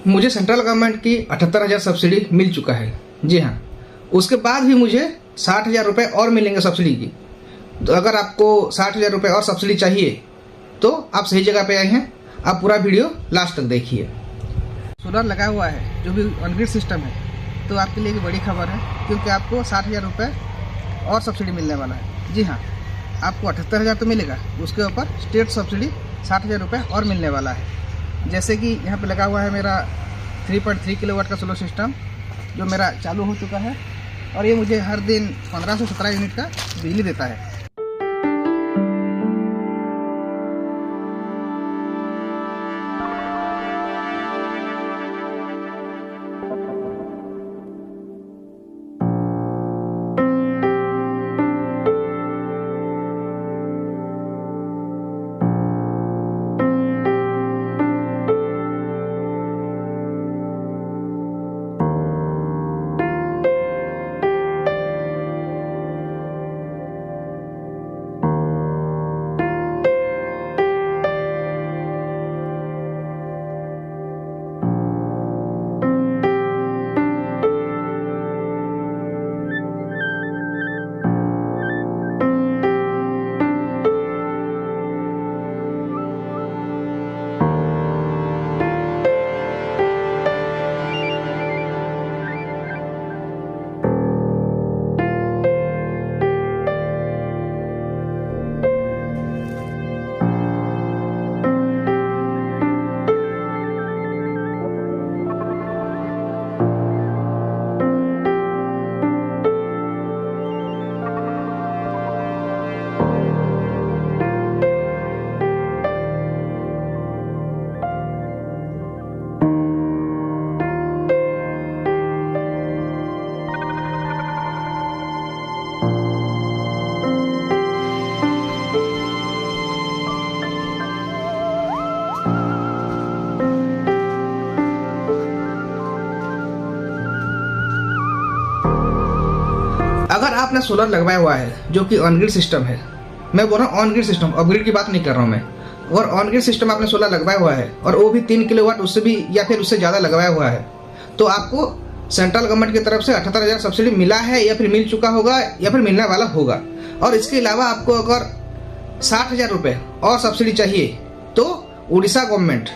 मुझे central government की 78,000 subsidy मिल चुका है। जी हाँ, उसके बाद भी मुझे 60,000 रुपये और मिलेंगे सब्सिडी की। तो अगर आपको 60,000 रुपये और सब्सिडी चाहिए तो आप सही जगह पे आए हैं। आप पूरा वीडियो लास्ट तक देखिए। सोलर लगा हुआ है जो भी ऑन ग्रिड सिस्टम है, तो आपके लिए एक बड़ी खबर है, क्योंकि आपको 60,000 रुपये और सब्सिडी मिलने वाला है। जी हाँ, आपको 78,000 तो मिलेगा, उसके ऊपर स्टेट सब्सिडी 60,000 रुपये और मिलने वाला है। जैसे कि यहाँ पे लगा हुआ है मेरा 3.3 किलोवाट का सोलर सिस्टम, जो मेरा चालू हो चुका है, और ये मुझे हर दिन 15 से 17 यूनिट का बिजली देता है। अगर आपने सोलर लगवाया हुआ है जो कि ऑन ग्रिड सिस्टम है, मैं बोल रहा हूँ on grid system, of grid की बात नहीं कर रहा हूँ मैं, और ऑन ग्रिड सिस्टम आपने सोलर लगवाया हुआ है और वो भी 3 किलोवाट उससे भी या फिर उससे ज़्यादा लगवाया हुआ है, तो आपको सेंट्रल गवर्नमेंट की तरफ से 78,000 सब्सिडी मिला है या फिर मिल चुका होगा या फिर मिलने वाला होगा। और इसके अलावा आपको अगर 60,000 रुपये और सब्सिडी चाहिए तो उड़ीसा गवर्नमेंट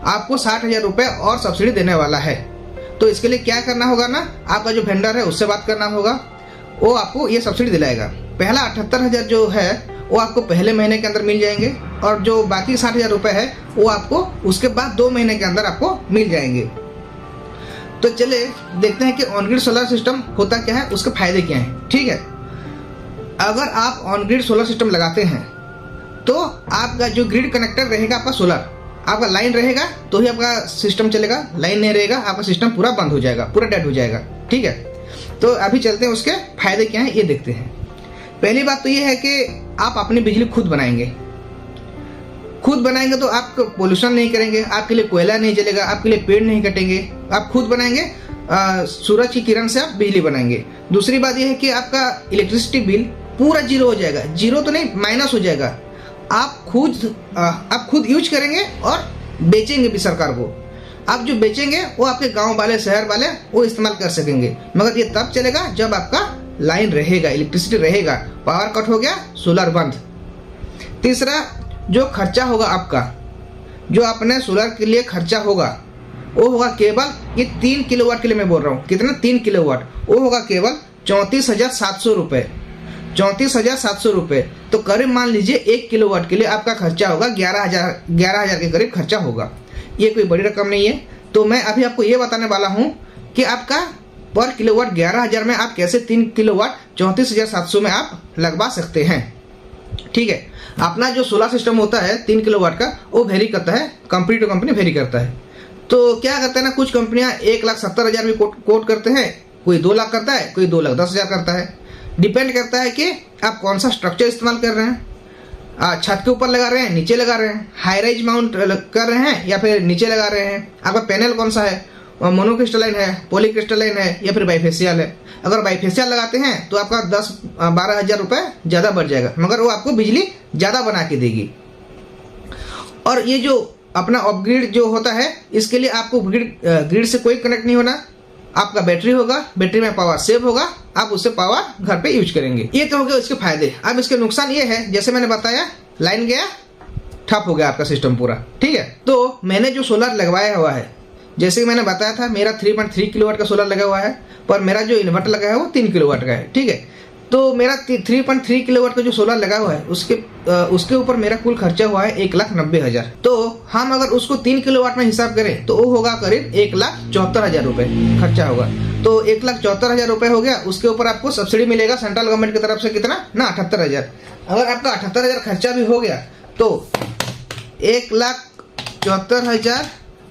आपको 60,000 रुपये और सब्सिडी देने वाला है। तो इसके लिए क्या करना होगा ना, आपका जो वेंडर है उससे बात करना होगा, वो आपको ये सब्सिडी दिलाएगा। पहला 78,000 जो है वो आपको पहले महीने के अंदर मिल जाएंगे, और जो बाकी 60,000 रुपये है वो आपको उसके बाद 2 महीने के अंदर आपको मिल जाएंगे। तो चलिए देखते हैं कि ऑन ग्रिड सोलर सिस्टम होता क्या है, उसके फायदे क्या हैं। ठीक है, अगर आप ऑन ग्रिड सोलर सिस्टम लगाते हैं तो आपका जो ग्रिड कनेक्टर रहेगा, आपका सोलर, आपका लाइन रहेगा तो ही आपका सिस्टम चलेगा, लाइन नहीं रहेगा आपका सिस्टम पूरा बंद हो जाएगा, पूरा डेड हो जाएगा। ठीक है, तो अभी चलते हैं उसके फायदे क्या हैं ये देखते हैं। पहली बात तो ये है कि आप अपनी बिजली खुद बनाएंगे। खुद बनाएंगे तो आप पोल्यूशन नहीं करेंगे, आपके लिए कोयला नहीं जलेगा, आपके लिए पेड़ नहीं कटेंगे। आप खुद बनाएंगे, सूरज की किरण से आप बिजली बनाएंगे। दूसरी बात यह है कि आपका इलेक्ट्रिसिटी बिल पूरा जीरो हो जाएगा, जीरो तो नहीं माइनस हो जाएगा। आप खुद यूज करेंगे और बेचेंगे भी सरकार को। आप जो बेचेंगे वो आपके गांव वाले, शहर वाले वो इस्तेमाल कर सकेंगे, मगर ये तब चलेगा जब आपका लाइन रहेगा, इलेक्ट्रिसिटी रहेगा। पावर कट हो गया, सोलर बंद। तीसरा, जो खर्चा होगा आपका, जो अपने सोलर के लिए खर्चा होगा वो होगा केवल, ये 3 किलोवाट के लिए मैं बोल रहा हूँ, कितना 3 किलोवाट, वो होगा केवल 34,700 रुपये। 34,700 रुपये। तो करीब मान लीजिए 1 किलोवाट के लिए आपका खर्चा होगा 11,000 के करीब खर्चा होगा। ये कोई बड़ी रकम नहीं है। तो मैं अभी आपको ये बताने वाला हूँ कि आपका पर किलोवाट 11,000 में आप कैसे 3 किलोवाट 34,700 में आप लगवा सकते हैं। ठीक है, अपना जो सोलर सिस्टम होता है 3 किलोवाट का, वो वेरी करता है, कंपनी टू कंपनी वेरी करता है। तो क्या करते हैं ना, कुछ कंपनियां 1,70,000 भी कोट करते हैं, कोई 2 लाख करता है, कोई 2,10,000 करता है। डिपेंड करता है कि आप कौन सा स्ट्रक्चर इस्तेमाल कर रहे हैं, छत के ऊपर लगा रहे हैं, नीचे लगा रहे हैं, हाई राइज माउंट कर रहे हैं या फिर नीचे लगा रहे हैं, आपका पैनल कौन सा है, मोनोक्रिस्टलाइन है, पॉलीक्रिस्टलाइन है या फिर बाइफेशियल है। अगर बाइफेशियल लगाते हैं तो आपका 10-12,000 रुपये ज़्यादा बढ़ जाएगा, मगर वो आपको बिजली ज़्यादा बना के देगी। और ये जो अपना ऑफ ग्रिड जो होता है, इसके लिए आपको ग्रिड से कोई कनेक्ट नहीं होना। आपका बैटरी होगा, बैटरी में पावर सेव होगा, आप उससे पावर घर पे यूज करेंगे। ये तो हो गया इसके फायदे। अब इसके नुकसान ये है, जैसे मैंने बताया, लाइन गया, ठप हो गया आपका सिस्टम पूरा, ठीक है। तो मैंने जो सोलर लगवाया हुआ है, जैसे कि मैंने बताया था, मेरा 3.3 किलोवाट का सोलर लगा हुआ है, पर मेरा जो इन्वर्टर लगा है वो 3 किलोवाट का है, ठीक है। तो मेरा 3.3 किलोवाट का जो सोलर लगा हुआ है, उसके ऊपर मेरा कुल खर्चा हुआ है 1,90,000। तो हम अगर उसको 3 किलोवाट में हिसाब करें तो वो होगा करीब 1,74,000 रुपये खर्चा होगा। तो 1,74,000 रुपये हो गया। उसके ऊपर आपको सब्सिडी मिलेगा सेंट्रल गवर्नमेंट की तरफ से, कितना ना 78,000। अगर आपका 78,000 खर्चा भी हो गया तो 1,74,000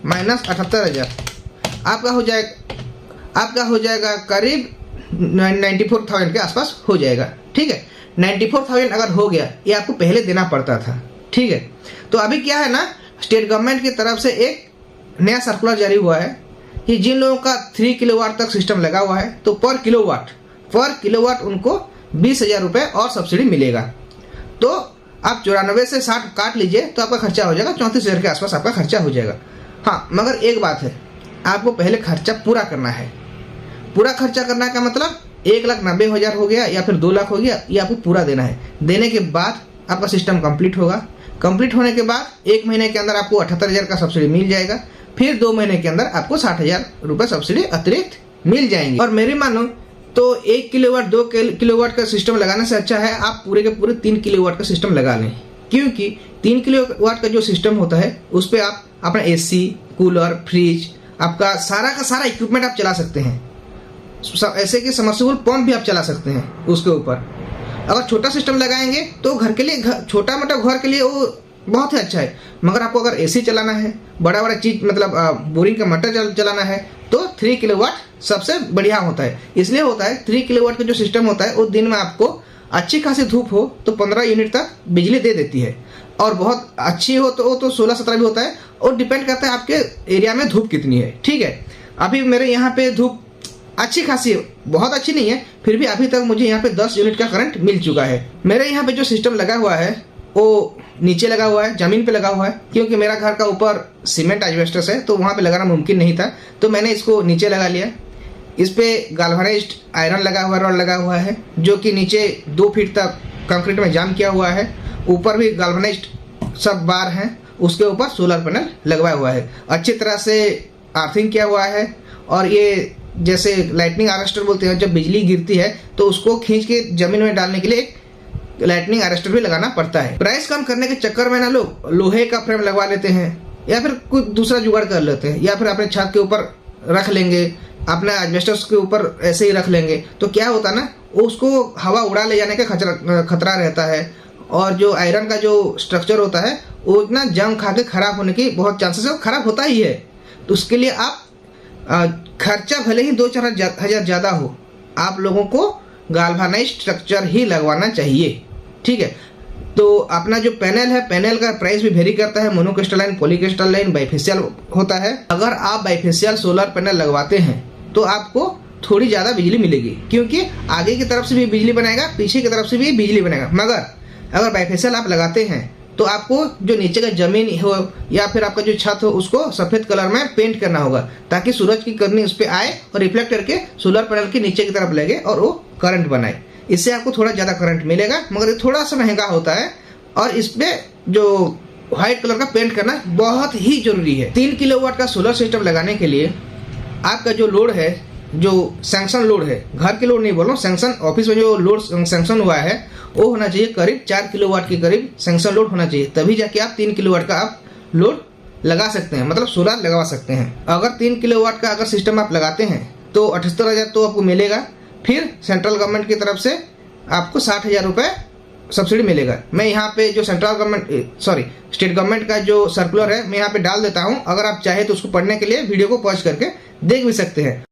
माइनस 78,000 आपका हो जाएगा करीब 94,000 के आसपास हो जाएगा, ठीक है। 94,000 अगर हो गया, ये आपको पहले देना पड़ता था, ठीक है। तो अभी क्या है ना, स्टेट गवर्नमेंट की तरफ से एक नया सर्कुलर जारी हुआ है कि जिन लोगों का 3 किलोवाट तक सिस्टम लगा हुआ है, तो पर किलोवाट उनको 20,000 रुपये और सब्सिडी मिलेगा। तो आप 94 से 60 काट लीजिए तो आपका खर्चा हो जाएगा 34,000 के आसपास आपका खर्चा हो जाएगा। हाँ, मगर एक बात है, आपको पहले खर्चा पूरा करना है। पूरा खर्चा करना का मतलब 1,90,000 हो गया या फिर 2 लाख हो गया, ये आपको पूरा देना है। देने के बाद आपका सिस्टम कंप्लीट होगा। कंप्लीट होने के बाद 1 महीने के अंदर आपको 78,000 का सब्सिडी मिल जाएगा। फिर 2 महीने के अंदर आपको 60,000 रुपये सब्सिडी अतिरिक्त मिल जाएंगे। और मेरी मानो तो 1 किलोवाट 2 किलोवाट का सिस्टम लगाने से अच्छा है आप पूरे के पूरे 3 किलोवाट का सिस्टम लगा लें, क्योंकि 3 किलोवाट का जो सिस्टम होता है उस पर आप अपना AC, कूलर, फ्रिज, आपका सारा का सारा इक्विपमेंट आप चला सकते हैं। ऐसे कि समर्सिबल पंप भी आप चला सकते हैं उसके ऊपर। अगर छोटा सिस्टम लगाएंगे तो घर के लिए, छोटा मोटा घर के लिए वो बहुत ही अच्छा है। मगर आपको अगर AC चलाना है, बड़ा बड़ा चीज मतलब बोरिंग का मोटर चलाना है, तो 3 किलोवाट सबसे बढ़िया होता है। इसलिए होता है 3 किलोवाट का जो सिस्टम होता है वो दिन में आपको अच्छी खासी धूप हो तो 15 यूनिट तक बिजली दे देती है, और बहुत अच्छी हो तो 16-17 भी होता है, और डिपेंड करता है आपके एरिया में धूप कितनी है, ठीक है। अभी मेरे यहाँ पे धूप अच्छी खासी है, बहुत अच्छी नहीं है, फिर भी अभी तक मुझे यहाँ पे 10 यूनिट का करंट मिल चुका है। मेरे यहाँ पे जो सिस्टम लगा हुआ है वो नीचे लगा हुआ है, जमीन पे लगा हुआ है, क्योंकि मेरा घर का ऊपर सीमेंट एस्बेस्टस है तो वहाँ पे लगाना मुमकिन नहीं था, तो मैंने इसको नीचे लगा लिया। इस पे गाल्वनाइज्ड आयरन लगा हुआ, रॉड लगा हुआ है, जो कि नीचे 2 फीट तक कंक्रीट में जाम किया हुआ है। ऊपर भी गाल्वनाइज्ड सब बार हैं, उसके ऊपर सोलर पैनल लगवाया हुआ है, अच्छी तरह से आर्थिंग किया हुआ है। और ये जैसे लाइटनिंग अरेस्टर बोलते हैं, जब बिजली गिरती है तो उसको खींच के जमीन में डालने के लिए एक लाइटनिंग अरेस्टर भी लगाना पड़ता है। प्राइस कम करने के चक्कर में ना लोग लोहे का फ्रेम लगवा लेते हैं, या फिर कुछ दूसरा जुगाड़ कर लेते हैं, या फिर अपने छत के ऊपर रख लेंगे, अपने एस्बेस्टस के ऊपर ऐसे ही रख लेंगे। तो क्या होता है ना, उसको हवा उड़ा ले जाने का खतरा रहता है, और जो आयरन का जो स्ट्रक्चर होता है वो इतना जंग खा के खराब होने की बहुत चांसेस है, खराब होता ही है। तो उसके लिए आप खर्चा भले ही 2-4 हज़ार ज़्यादा हो, आप लोगों को गाल्वनाइज्ड स्ट्रक्चर ही लगवाना चाहिए, ठीक है। तो अपना जो पैनल है, पैनल का प्राइस भी वेरी करता है, मोनोक्रिस्टलाइन, पॉलीक्रिस्टलाइन, बाइफेशियल होता है। अगर आप बाइफेशियल सोलर पैनल लगवाते हैं तो आपको थोड़ी ज़्यादा बिजली मिलेगी, क्योंकि आगे की तरफ से भी बिजली बनाएगा, पीछे की तरफ से भी बिजली बनाएगा। मगर अगर बाइफेशियल आप लगाते हैं तो आपको जो नीचे का जमीन हो या फिर आपका जो छत हो उसको सफ़ेद कलर में पेंट करना होगा, ताकि सूरज की किरणें उस पर आए और रिफ्लेक्ट करके सोलर पैनल के नीचे की तरफ लगे और वो करंट बनाए। इससे आपको थोड़ा ज़्यादा करंट मिलेगा, मगर ये थोड़ा सा महंगा होता है। और इस पर जो व्हाइट कलर का पेंट करना बहुत ही जरूरी है। 3 किलोवाट का सोलर सिस्टम लगाने के लिए आपका जो लोड है, जो सैंक्शन लोड है, घर के लोड नहीं बोल रहा हूँ, सैंक्शन ऑफिस में जो लोड सैंक्शन हुआ है वो होना चाहिए करीब 4 किलोवाट के करीब सैंक्शन लोड होना चाहिए, तभी जाके आप 3 किलोवाट का आप लोड लगा सकते हैं, मतलब सोलर लगवा सकते हैं। अगर 3 किलोवाट का अगर सिस्टम आप लगाते हैं तो 78,000 तो आपको मिलेगा। फिर सेंट्रल गवर्नमेंट की तरफ से आपको 60,000 रुपये सब्सिडी मिलेगा। मैं यहाँ पे जो स्टेट गवर्नमेंट का जो सर्कुलर है मैं यहाँ पे डाल देता हूँ, अगर आप चाहे तो उसको पढ़ने के लिए वीडियो को पॉज करके देख भी सकते हैं।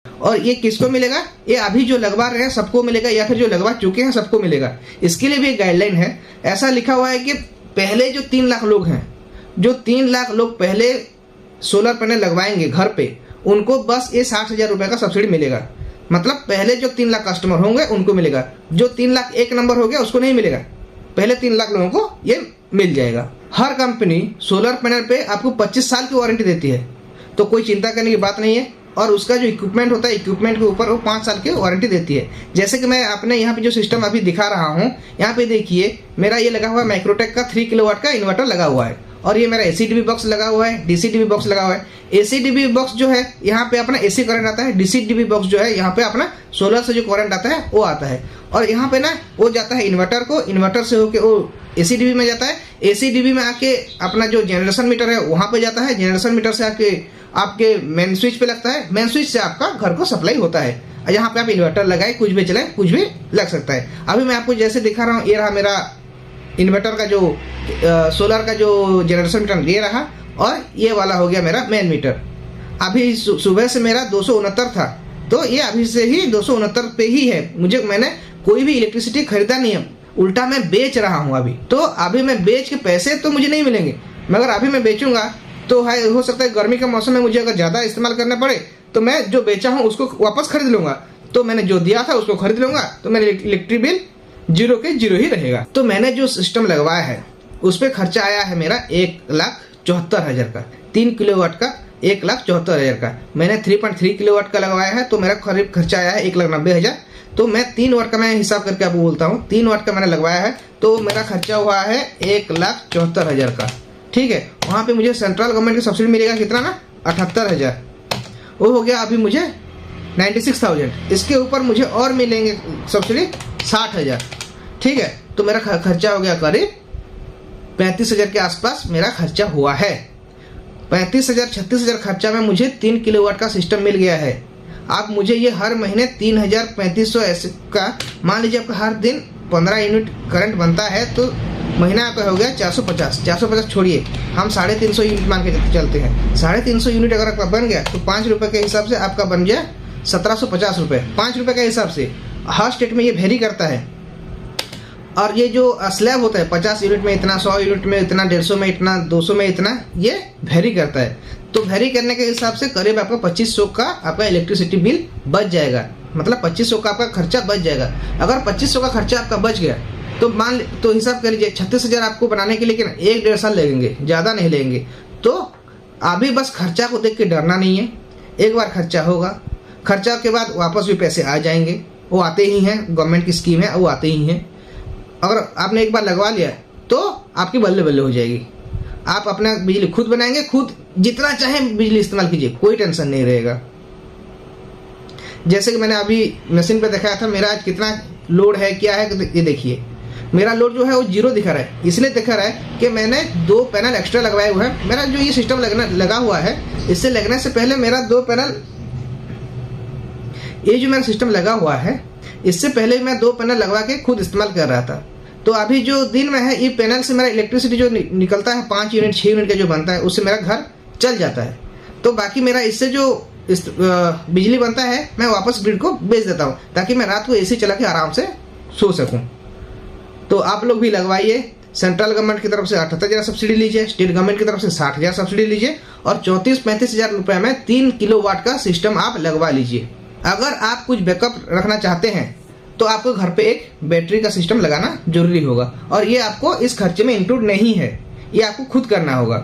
और ये किसको मिलेगा, ये अभी जो लगवा रहे हैं सबको मिलेगा, या फिर जो लगवा चुके हैं सबको मिलेगा। इसके लिए भी एक गाइडलाइन है, ऐसा लिखा हुआ है कि पहले जो 3 लाख लोग हैं, जो 3 लाख लोग पहले सोलर पैनल लगवाएंगे घर पे, उनको बस ये 60,000 रुपये का सब्सिडी मिलेगा। मतलब पहले जो 3 लाख कस्टमर होंगे उनको मिलेगा, जो 3 लाख 1 नंबर हो गया उसको नहीं मिलेगा। पहले 3 लाख लोगों को ये मिल जाएगा। हर कंपनी सोलर पैनल पे आपको 25 साल की वारंटी देती है, तो कोई चिंता करने की बात नहीं है। और उसका जो इक्विपमेंट होता है, इक्विपमेंट के ऊपर वो 5 साल की वारंटी देती है। जैसे कि मैं अपने यहाँ पे जो सिस्टम अभी दिखा रहा हूँ, यहाँ पे देखिए मेरा ये लगा हुआ है माइक्रोटेक का 3 किलोवाट का इन्वर्टर लगा हुआ है, और ये मेरा AC DB बॉक्स लगा हुआ है, DC DB बॉक्स लगा हुआ है। AC DB बॉक्स जो है यहाँ पे अपना AC करंट आता है, DC DB बॉक्स जो है यहाँ पे अपना सोलर से जो करंट आता है वो आता है, और यहाँ पे ना वो जाता है इन्वर्टर को, इन्वर्टर से होके वो AC DB में जाता है, AC DB में आके अपना जो जनरेशन मीटर है वहाँ पे जाता है, जनरेशन मीटर से आके आपके मेन स्विच पे लगता है, मेन स्विच से आपका घर को सप्लाई होता है। यहाँ पे आप इन्वर्टर लगाए, कुछ भी चलाए, कुछ भी लग सकता है। अभी मैं आपको जैसे दिखा रहा हूँ, ये रहा मेरा इन्वर्टर का जो सोलर का जो जनरेशन मीटर ये रहा, और ये वाला हो गया मेरा मेन मीटर। अभी सुबह से मेरा 269 था, तो ये अभी से ही 269 पे ही है। मैंने कोई भी इलेक्ट्रिसिटी खरीदा नहीं है, उल्टा मैं बेच रहा हूँ अभी। तो अभी मैं बेच के पैसे तो मुझे नहीं मिलेंगे, मगर अभी मैं बेचूंगा तो है, हो सकता है गर्मी के मौसम में मुझे अगर ज़्यादा इस्तेमाल करना पड़े तो मैं जो बेचा हूँ उसको वापस खरीद लूंगा। तो मैंने जो दिया था उसको खरीद लूंगा, तो मेरा इलेक्ट्रिक बिल 0 के 0 ही रहेगा। तो मैंने जो सिस्टम लगवाया है उस पर खर्चा आया है मेरा 1,74,000 का, 3 किलोवाट का 1,74,000 का। मैंने 3.3 किलोवाट का लगवाया है, तो मेरा करीब खर्चा आया है 1,90,000। तो मैं 3 वाट का मैं हिसाब करके आपको बोलता हूँ, 3 वाट का मैंने लगवाया है, तो मेरा खर्चा हुआ है 1,74,000 का। ठीक है, वहाँ पे मुझे सेंट्रल गवर्नमेंट की सब्सिडी मिलेगा कितना ना, 78,000, वो हो गया अभी मुझे 96,000। इसके ऊपर मुझे और मिलेंगे सब्सिडी 60,000। ठीक है, तो मेरा खर्चा हो गया करीब 35,000 के आसपास मेरा खर्चा हुआ है। 35,000 36,000 खर्चा में मुझे 3 किलोवाट का सिस्टम मिल गया है। आप मुझे ये हर महीने 3,3500 ऐसे का, मान लीजिए आपका हर दिन 15 यूनिट करंट बनता है, तो महीना आपका हो गया 450 छोड़िए, हम 350 यूनिट मान के चलते हैं। 350 यूनिट अगर आपका बन गया तो 5 रुपये के हिसाब से आपका बन गया 1750 रुपये। 5 रुपये के हिसाब से हर स्टेट में ये वेरी करता है। और ये जो स्लैब होता है 50 यूनिट में इतना, 100 यूनिट में इतना, 150 में इतना, 200 में इतना, ये वेरी करता है। तो वेरी करने के हिसाब से करीब आपका 2500 का आपका इलेक्ट्रिसिटी बिल बच जाएगा, मतलब 2500 का आपका खर्चा बच जाएगा। अगर 2500 का खर्चा आपका बच गया तो हिसाब कर लीजिए 36,000 आपको बनाने के लिए 1-1.5 साल लगेंगे, ज़्यादा नहीं लगेंगे। तो अभी बस खर्चा को देख के डरना नहीं है, एक बार खर्चा होगा, खर्चा के बाद वापस भी पैसे आ जाएंगे, वो आते ही हैं, गवर्नमेंट की स्कीम है वो आते ही हैं। अगर आपने एक बार लगवा लिया तो आपकी बल्ले बल्ले हो जाएगी, आप अपना बिजली खुद बनाएंगे, खुद जितना चाहे बिजली इस्तेमाल कीजिए, कोई टेंशन नहीं रहेगा। जैसे कि मैंने अभी मशीन पे दिखाया था मेरा आज कितना लोड है, क्या है, ये देखिए मेरा लोड जो है वो 0 दिखा रहा है। इसलिए दिखा रहा है कि मैंने 2 पैनल एक्स्ट्रा लगवाए हुए हैं। मेरा जो ये सिस्टम लगा हुआ है, इससे लगने से पहले मेरा 2 पैनल, ये जो मेरा सिस्टम लगा हुआ है इससे पहले मैं 2 पैनल लगवा के खुद इस्तेमाल कर रहा था। तो अभी जो दिन में है, ये पैनल से मेरा इलेक्ट्रिसिटी जो निकलता है 5 यूनिट 6 यूनिट का जो बनता है, उससे मेरा घर चल जाता है। तो बाकी मेरा इससे जो बिजली बनता है मैं वापस ग्रिड को बेच देता हूँ, ताकि मैं रात को AC चला के आराम से सो सकूँ। तो आप लोग भी लगवाइए। सेंट्रल गवर्नमेंट की तरफ से 78,000 सब्सिडी लीजिए, स्टेट गवर्नमेंट की तरफ से 60,000 सब्सिडी लीजिए, और 34-35,000 रुपये में 3 किलोवाट का सिस्टम आप लगवा लीजिए। अगर आप कुछ बैकअप रखना चाहते हैं तो आपको घर पे एक बैटरी का सिस्टम लगाना जरूरी होगा, और ये आपको इस खर्चे में इंक्लूड नहीं है, ये आपको खुद करना होगा।